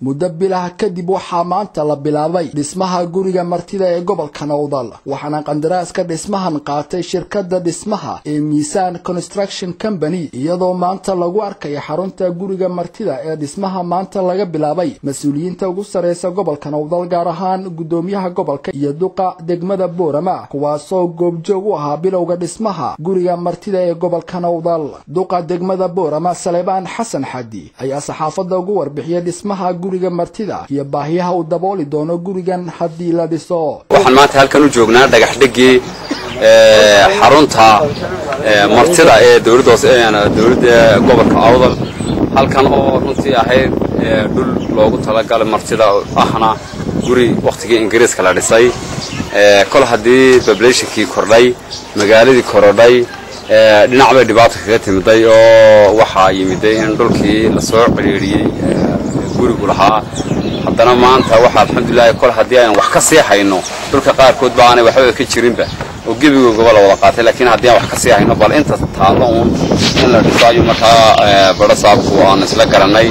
mudabbilaha kadib waxaa maanta la bilaabay dhismaha guriga martida ee gobolka Nowdal waxaana qandaraaska dhismahan qaatay shirkadda dhismaha ee Miisaan Construction Company iyadoo maanta lagu arkay xarunta guriga martida ee dhismaha maanta laga bilaabay mas'uuliyiinta ugu sareysa gobolka Nowdal gaar ahaan gudoomiyaha gobolka iyo duqa degmada Boorama kuwaasoo goobjoog u ahaa bilowga dhismaha guriga martida ee gobolka Nowdal duqa degmada Boorama Saleebaan Xasan Xadi ayaa saxaafadda ugu warbixiyay dhismaha guriga martida iyo baahiyaha uu dabooli doono gurigan hadii la dhiso waxaan maanta halkan u joognaa dhagax dhigii xarunta martida ee dawladda gobolka Awdal halkan oo runtii ahayd dhul loogu talagalay martida ahna guri waqtigii Ingiriiska la dhisay kol hadii populationkii kordhay magaaladii korodhay dhinacba dhibaato kaga timiday oo waxa yimiday in dhulkii la soo ciriiriyay gurigu lahaa haddana maanta waxa alxamdulillah kol hadii aan wax ka sii hayno dhulka qaar kood baan waxba ka jirinba oo gebiga gobol wada qaatay laakiin hadii aan wax ka sii hayno bal inta taalo in la dhisayo marka baro saabku aan isla garanay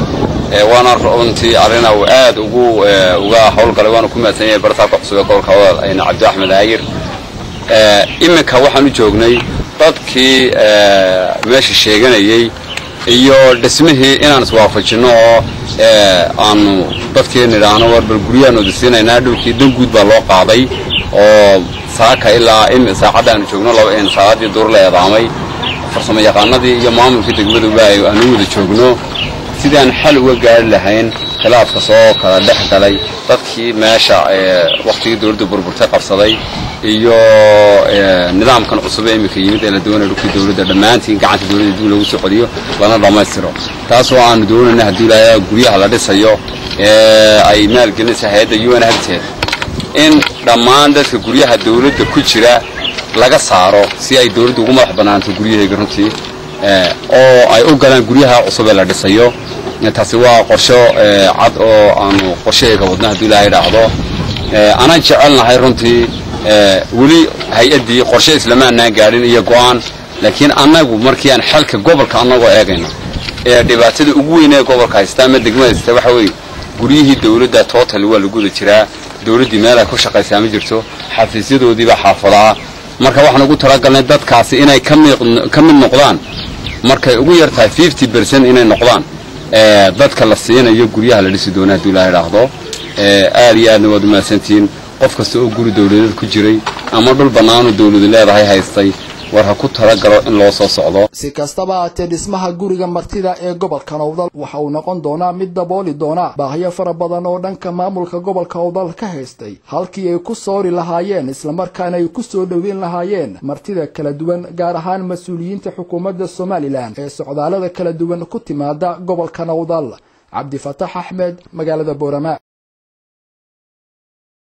waana runtii arina oo aad uga hawlgalay waana ku maasanyahay bartaaqo cusub gobolka ayna Cabdi Axmed Aayir imika waxaan u joognay dadkii meesha sheeganayay iyo dhismihii inaan iswaafajino oo aanu dadkeen niraano warbal guriyaan oo dhisinaynaa dhulkii dan guud baa loo qaaday oo saaka ilaa saacadaan joogno in saacadii dur leedaamay farsamo yaqaanadii iyo maamulkii degmadu aanu wada joogno sidaan xal uga gaari lahayn khilaafka soo kala dhex galay dadkii meesha waqtigii dawladda burburtay qabsaday iyo nidaamkan cusub ee imika yimid ee la doonayo dhulkii dawladda dhamaantiin gacanta dawladda dib loogu soo qodiyo lana dhamaystiro taas oo aan doonayna hadii la guriyaha la dhisayo ay maalgelinaysa hay'adda UN Habitat in dhammaan dadka guriyaha dawladda ku jira laga saaro si ay dawladdu ugu madax banaanto guriyaha runtii oo ay u galaan guriyaha cusub ee la dhisayo taasi waa qorsho cad oo aanu qorsheega wadnaha hadii la yiraahdo ana jecelnahay runtii wali hay'adii qorshe islaamaana gaarin iyo go'aan laakiin anagu markii aan xalka gobolka anagu eegayna dhibaatada ugu weyn ee gobolka haysta ama degmada waxa weey guriyihii dawladda total waa lagu wada jiraa dawladii meel ay ku shaqaysaa ma jirto xafiisyadoodii baa xaafadaha marka waxaan ugu talagalnay dadkaasi inay ka mid noqdaan markay ugu yartahay 50% inay noqdaan dadka la siinayo guryaha la dhisi doona hadii la yiraahdo aad iyo aadna wada maasantiin qof kasta oo guri dawladeed ku jiray ama dhul banaan oo dawladdu leedahay haystay war ha ku talagalo in loo soo socdo si kastaba dhismaha guriga martida ee gobolka Nowdal waxa uu noqon doonaa mid dabooli doona baahiyo fara badan oo dhanka maamulka gobolka Nowdal ka haystay halkii ay ku soori lahaayeen isla markaana ay ku soo dhaweyn lahaayeen martida kala duwan gaar ahaan mas'uuliyiinta xukuumadda Soomaaliland ee socdaalada kala duwan ku timaada gobolka Nowdal Cabdi Fataax Axmed magaalada Boorama